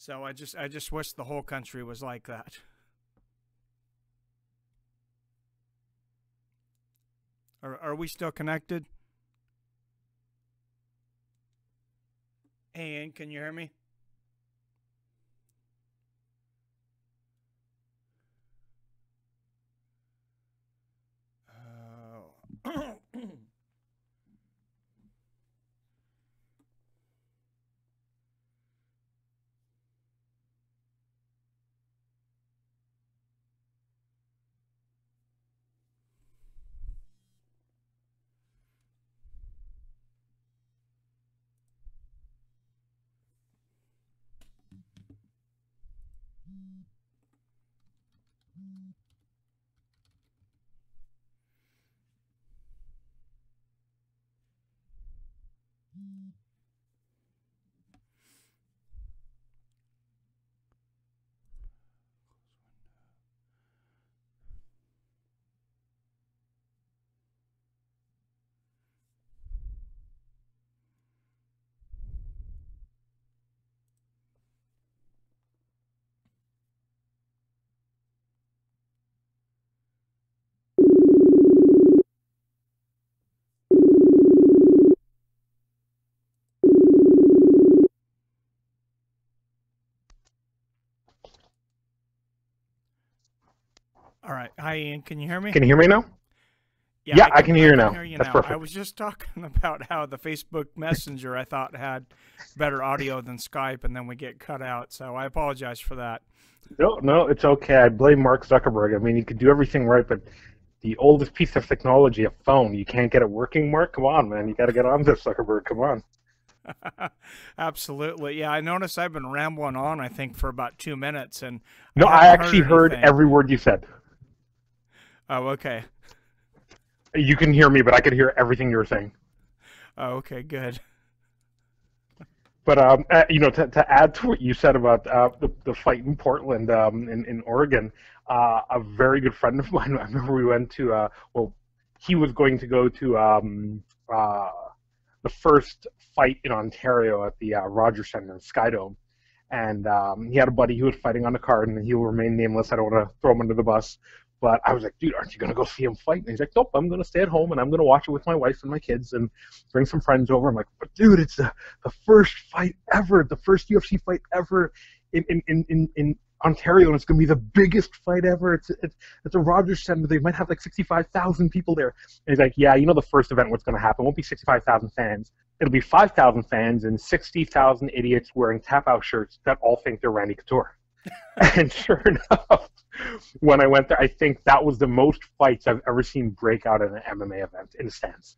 So I just wish the whole country was like that. Are we still connected? Hey, Ian, can you hear me? All right. Hi, Ian. Can you hear me? Can you hear me now? Yeah, I can hear you now. That's now. perfect. I was just talking about how the Facebook Messenger I thought had better audio than Skype, and then we get cut out. So I apologize for that. No, it's okay. I blame Mark Zuckerberg. I mean, he could do everything right, but the oldest piece of technology, a phone, you can't get it working, Mark? Come on, man. You got to get on this, Zuckerberg. Come on. Absolutely. Yeah, I noticed I've been rambling on, I think, for about 2 minutes. And No, I actually heard every word you said. Oh, okay. You can hear me, but I could hear everything you were saying. Oh, okay, good. But to add to what you said about the fight in Portland, in Oregon, a very good friend of mine. I remember we went to he was going to go to the first fight in Ontario at the Rogers Centre in Skydome, and he had a buddy who was fighting on the card, and he will remain nameless. I don't want to throw him under the bus. But I was like, dude, aren't you going to go see him fight? And he's like, nope, I'm going to stay at home, and I'm going to watch it with my wife and my kids and bring some friends over. I'm like, but dude, it's the first fight ever, the first UFC fight ever in Ontario, and it's going to be the biggest fight ever. It's a Rogers Centre. They might have like 65,000 people there. And he's like, yeah, the first event, what's going to happen? It won't be 65,000 fans. It'll be 5,000 fans and 60,000 idiots wearing tap-out shirts that all think they're Randy Couture. And sure enough, when I went there, I think that was the most fights I've ever seen break out at an MMA event in the stands.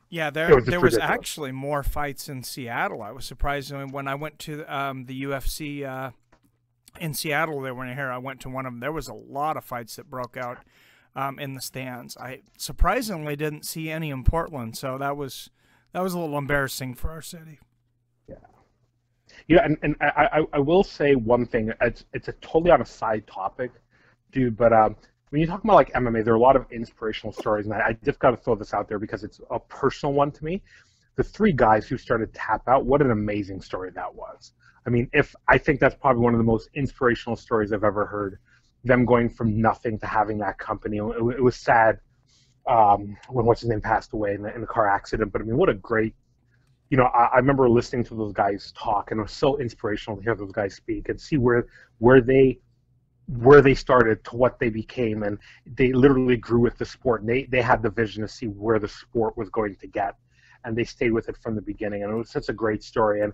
Yeah, there was actually more fights in Seattle. I was surprised when I went to the UFC in Seattle. They were in here. I went to one of them. There was a lot of fights that broke out in the stands. I surprisingly didn't see any in Portland, so that was a little embarrassing for our city. Yeah, and I will say one thing. It's a totally on a side topic, dude. But when you talk about like MMA, there are a lot of inspirational stories, and I just got to throw this out there because it's a personal one to me. the three guys who started Tap Out, what an amazing story that was. I mean, I think that's probably one of the most inspirational stories I've ever heard. Them going from nothing to having that company. It was sad when what's his name passed away in the car accident. But I mean, what a great, I remember listening to those guys talk, and it was so inspirational to hear those guys speak and see where they started to what they became, and they literally grew with the sport. And they had the vision to see where the sport was going to get, and they stayed with it from the beginning. And it was such a great story. And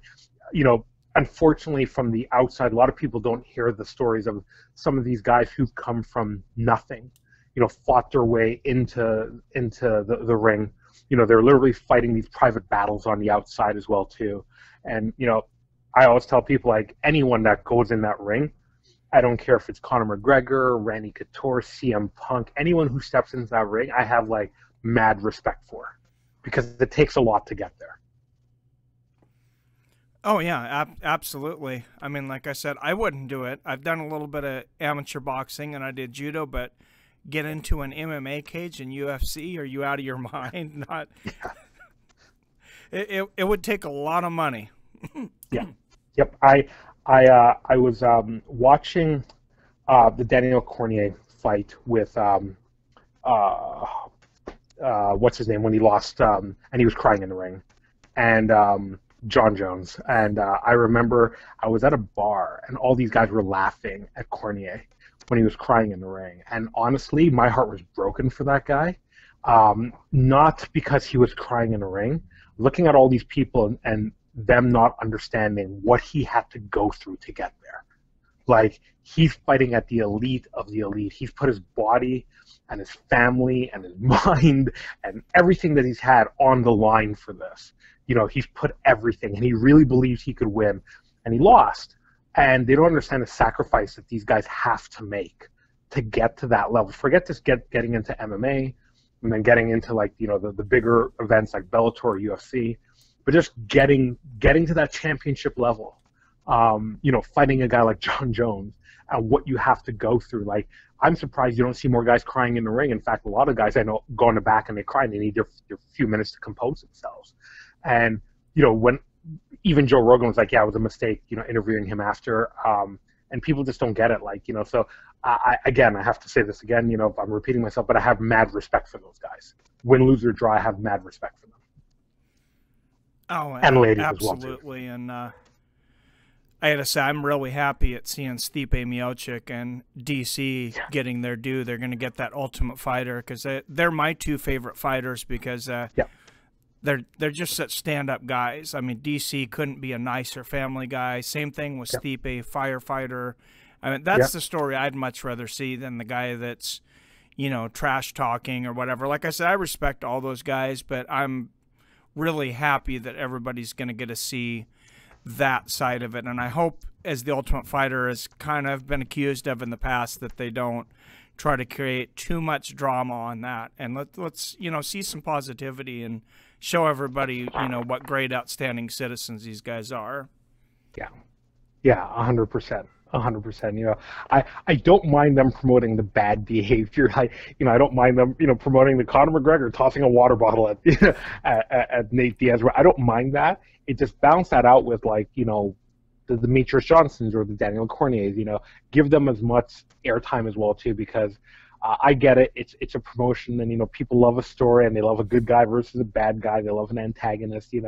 unfortunately, from the outside, a lot of people don't hear the stories of some of these guys who come from nothing, fought their way into the ring. They're literally fighting these private battles on the outside as well too. And I always tell people, like, anyone that goes in that ring, I don't care if it's Conor McGregor, Randy Couture, CM Punk, anyone who steps into that ring, I have like mad respect for, because it takes a lot to get there. Oh yeah, absolutely. I mean, like I said, I wouldn't do it. I've done a little bit of amateur boxing and I did judo, but get into an MMA cage in UFC, are you out of your mind? Not. Yeah. It would take a lot of money. Yeah. Yep. I was watching the Daniel Cormier fight with what's his name, when he lost and he was crying in the ring, and Jon Jones. And I remember I was at a bar and all these guys were laughing at Cormier when he was crying in the ring. And honestly, my heart was broken for that guy. Not because he was crying in the ring, looking at all these people and them not understanding what he had to go through to get there. Like, he's fighting at the elite of the elite. He's put his body and his family and his mind and everything that he's had on the line for this. He's put everything, and he really believes he could win, and he lost. And they don't understand the sacrifice that these guys have to make to get to that level. Forget just getting into MMA and then getting into, like, the bigger events like Bellator or UFC, but just getting to that championship level. Fighting a guy like Jon Jones and what you have to go through. Like, I'm surprised you don't see more guys crying in the ring. In fact, a lot of guys I know go in the back and they cry and they need their few minutes to compose themselves. And, when even Joe Rogan was like, yeah, it was a mistake, interviewing him after, and people just don't get it. Like, so I have to say this again, I'm repeating myself, but I have mad respect for those guys. Win, lose, or draw, I have mad respect for them. Oh, and ladies absolutely. As well, too. And I gotta say, I'm really happy at seeing Stipe Miocic and DC getting their due. They're going to get that Ultimate Fighter, because they're my two favorite fighters, because they're just such stand-up guys. I mean, DC couldn't be a nicer family guy. Same thing with Stipe, firefighter. I mean, that's the story I'd much rather see than the guy that's, trash talking or whatever. Like I said, I respect all those guys, but I'm really happy that everybody's going to get to see that side of it. And I hope, as the Ultimate Fighter has kind of been accused of in the past, that they don't try to create too much drama on that. And let's see some positivity and show everybody, what great, outstanding citizens these guys are. Yeah. Yeah, 100%. 100%. I don't mind them promoting the bad behavior. I don't mind them, promoting the Conor McGregor tossing a water bottle at Nate Diaz. I don't mind that. It just balance that out with, like, the Demetrius Johnsons or the Daniel Cormiers. Give them as much airtime as well too, because I get it. It's a promotion, and people love a story, and they love a good guy versus a bad guy. They love an antagonist. They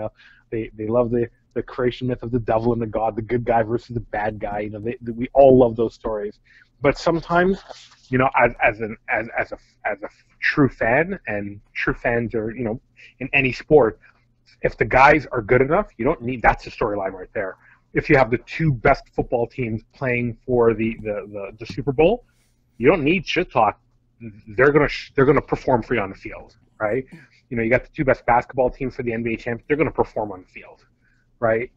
love the creation myth of the devil and the god, the good guy versus the bad guy. We all love those stories. But sometimes, as a true fan, and true fans are, in any sport, if the guys are good enough, you don't need, that's the storyline right there. If you have the two best football teams playing for the Super Bowl, you don't need shit talk. They're gonna perform for you on the field, right? You got the two best basketball teams for the NBA champions. They're gonna perform on the field, right?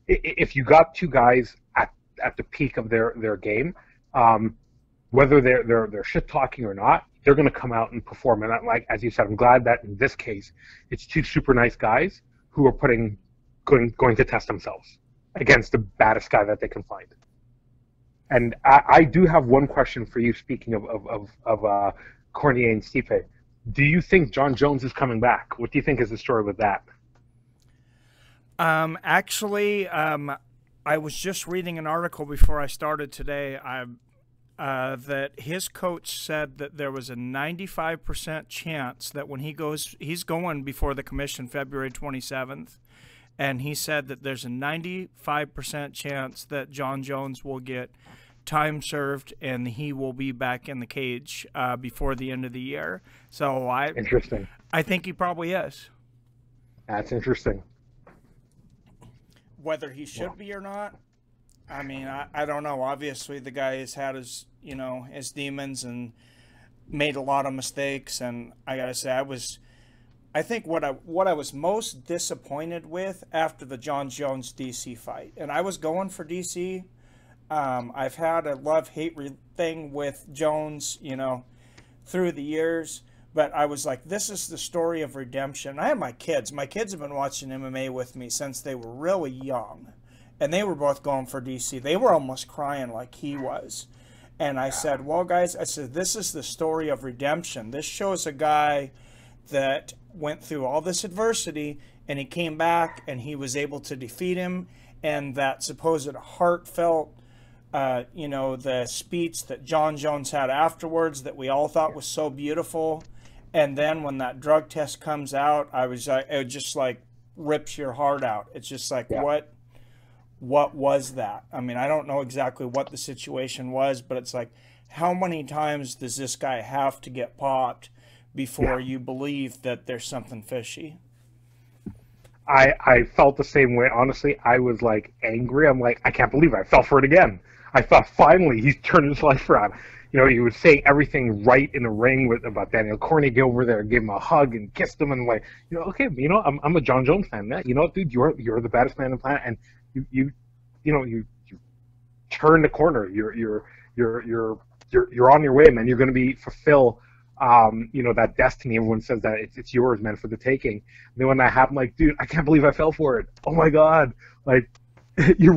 If you got two guys at the peak of their game, whether they're shit talking or not, they're gonna come out and perform. And like as you said, I'm glad that in this case it's two super nice guys who are going to test themselves against the baddest guy that they can find. And I do have one question for you. Speaking of Cormier and Stipe, do you think Jon Jones is coming back? What do you think is the story with that? Actually, I was just reading an article before I started today. That his coach said that there was a 95% chance that when he's going before the commission February 27th, and he said that there's a 95% chance that Jon Jones will get time served and he will be back in the cage before the end of the year. So Interesting. I think he probably is. That's interesting. Whether he should be or not, I mean, I don't know. Obviously, the guy has had his, his demons and made a lot of mistakes. And I gotta say, I think what I was most disappointed with after the Jon Jones DC fight, and I was going for DC. I've had a love-hate thing with Jones, through the years. But I was like, this is the story of redemption. I have my kids. My kids have been watching MMA with me since they were really young. And they were both going for DC. They were almost crying like he was. And I said, well, guys, this is the story of redemption. This shows a guy that went through all this adversity, and he came back, and he was able to defeat him. And that supposed heartfelt, the speech that Jon Jones had afterwards that we all thought was so beautiful. And then when that drug test comes out, it just like rips your heart out. It's just like, what was that? I mean, I don't know exactly what the situation was, but it's like, how many times does this guy have to get popped before you believe that there's something fishy? I felt the same way. Honestly, I was like angry. I'm like, I can't believe I fell for it again. I thought finally he's turned his life around. He was saying everything right in the ring about Daniel Cormier. Go over there, gave him a hug and kissed him, and like, okay, I'm a Jon Jones fan, man. Dude, you're the baddest man on the planet, and you turn the corner. You're on your way, man. You're going to fulfill that destiny. Everyone says that it's yours, man, for the taking. And then when that happened, like, dude, I can't believe I fell for it. Oh my God, like. You're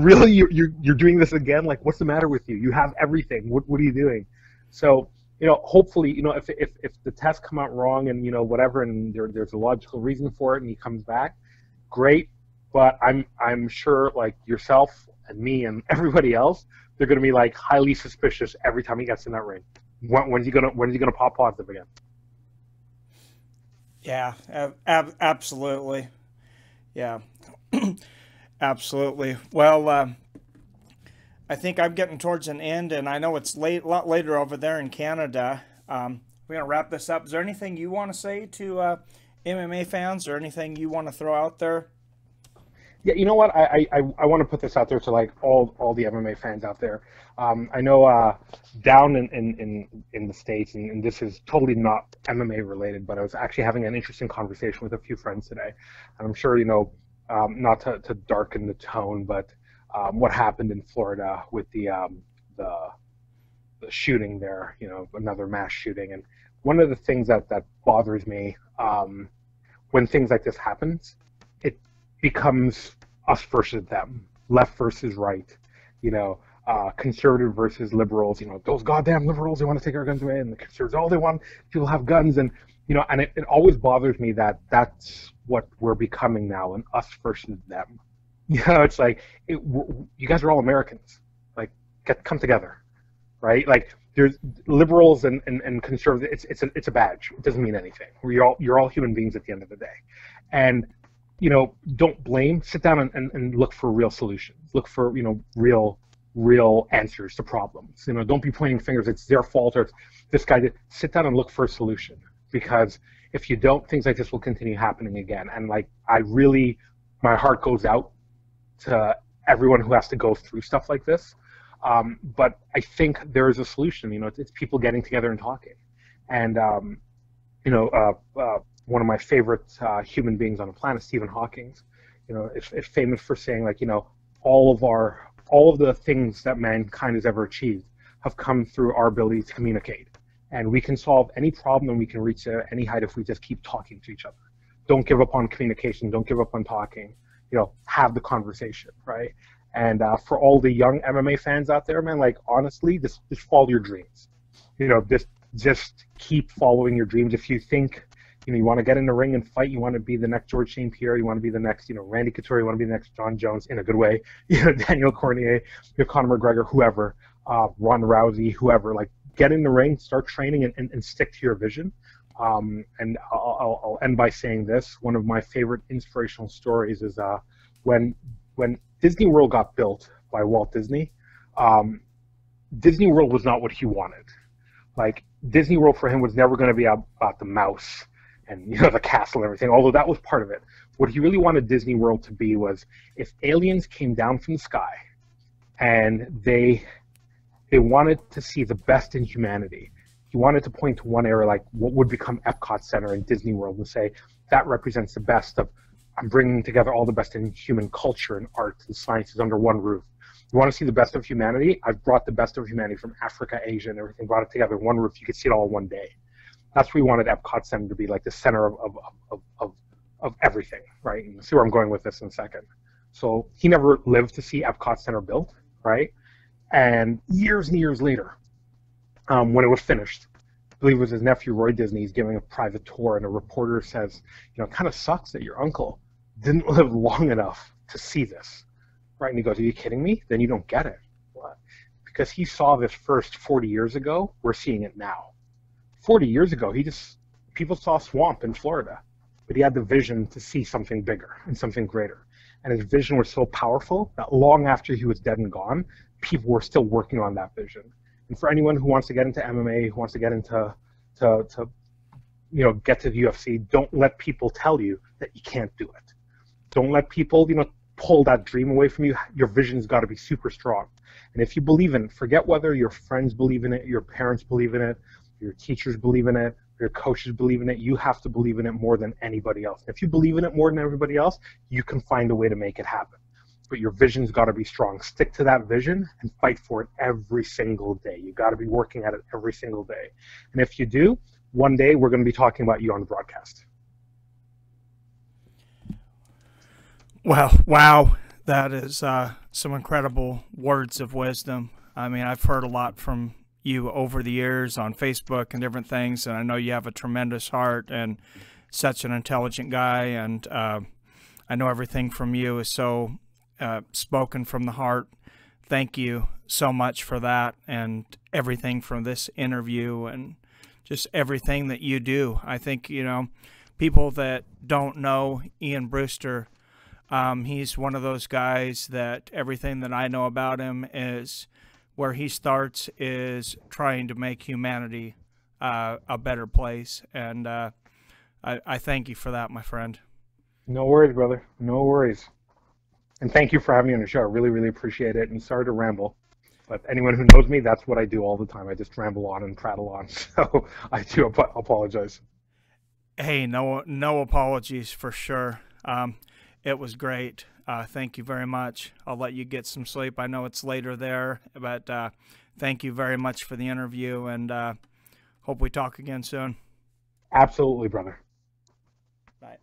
doing this again? Like, what's the matter with you? You have everything. What are you doing? So, hopefully, if the tests come out wrong and whatever, and there's a logical reason for it, and he comes back, great. But I'm sure, like yourself and me and everybody else, they're going to be like highly suspicious every time he gets in that ring. When's he gonna pop positive again? Yeah, absolutely. Yeah. Absolutely. Well, I think I'm getting towards an end, and I know it's a lot later over there in Canada. We're going to wrap this up. Is there anything you want to say to MMA fans, or anything you want to throw out there? Yeah, you know what? I want to put this out there to like all the MMA fans out there. I know down in the States, and this is totally not MMA related, but I was actually having an interesting conversation with a few friends today, and I'm sure not to darken the tone, but what happened in Florida with the shooting there, another mass shooting. And one of the things that bothers me when things like this happens, it becomes us versus them, left versus right, conservative versus liberals. Those goddamn liberals, they want to take our guns away, and the conservatives, all they want people have guns, and and it always bothers me that that's what we're becoming now, and us versus them. It's like, you guys are all Americans. Like, come together, right? Like, there's liberals and conservatives. It's a badge. It doesn't mean anything. You're all human beings at the end of the day, and don't blame. Sit down and look for real solutions. Look for real answers to problems. Don't be pointing fingers. It's their fault, or it's this guy. Sit down and look for a solution. Because if you don't, things like this will continue happening again. And like, my heart goes out to everyone who has to go through stuff like this. But I think there is a solution. It's people getting together and talking. And one of my favorite human beings on the planet, Stephen Hawking, is famous for saying, like, all of the things that mankind has ever achieved have come through our ability to communicate. And we can solve any problem, and we can reach any height if we just keep talking to each other. Don't give up on communication. Don't give up on talking. Have the conversation, right? And for all the young MMA fans out there, man, like, honestly, just follow your dreams. Just keep following your dreams. If you think You want to get in the ring and fight. You want to be the next George St. Pierre. You want to be the next, Randy Couture. You want to be the next Jon Jones in a good way. Daniel Cormier, Conor McGregor, whoever, Ronda Rousey, whoever. Like, get in the ring, start training, and stick to your vision. And I'll end by saying this. One of my favorite inspirational stories is when Disney World got built by Walt Disney. Disney World was not what he wanted. Like, Disney World for him was never going to be about the mouse and the castle and everything, although that was part of it. What he really wanted Disney World to be was, if aliens came down from the sky and they wanted to see the best in humanity, he wanted to point to one area, like what would become Epcot Center in Disney World, and say that represents the best of, I'm bringing together all the best in human culture and arts and sciences under one roof. You want to see the best of humanity? I've brought the best of humanity from Africa, Asia, and everything, brought it together in one roof. You could see it all in one day. That's what we wanted Epcot Center to be, like the center of everything, right? And you'll see where I'm going with this in a second. So he never lived to see Epcot Center built, right? And years later, when it was finished, I believe it was his nephew Roy Disney, he's giving a private tour, and a reporter says, it kind of sucks that your uncle didn't live long enough to see this. Right, and he goes, are you kidding me? Then you don't get it. What? Because he saw this first 40 years ago, we're seeing it now. 40 years ago, people saw swamp in Florida, but he had the vision to see something bigger and something greater. And his vision was so powerful that long after he was dead and gone, people were still working on that vision. And for anyone who wants to get into MMA, who wants to get into, get to the UFC, don't let people tell you that you can't do it. Don't let people, pull that dream away from you. Your vision's got to be super strong. And if you believe in it, forget whether your friends believe in it, your parents believe in it, your teachers believe in it, your coaches believe in it. You have to believe in it more than anybody else. If you believe in it more than everybody else, you can find a way to make it happen. But your vision's got to be strong. Stick to that vision and fight for it every single day. You got to be working at it every single day. And if you do, one day we're going to be talking about you on the broadcast. Well, wow, that is some incredible words of wisdom. I mean, I've heard a lot from you over the years on Facebook and different things, and I know you have a tremendous heart and such an intelligent guy, and I know everything from you is so spoken from the heart. Thank you so much for that, and everything from this interview and just everything that you do. I think, people that don't know Ian Brewster, he's one of those guys that everything that I know about him is where he starts is trying to make humanity a better place. And I thank you for that, my friend. No worries, brother. No worries. And thank you for having me on the show. I really, really appreciate it. And sorry to ramble. But anyone who knows me, that's what I do all the time. I just ramble on and prattle on. So I do apologize. Hey, no apologies for sure. It was great. Thank you very much. I'll let you get some sleep. I know it's later there, but thank you very much for the interview, and hope we talk again soon. Absolutely, brother. Bye.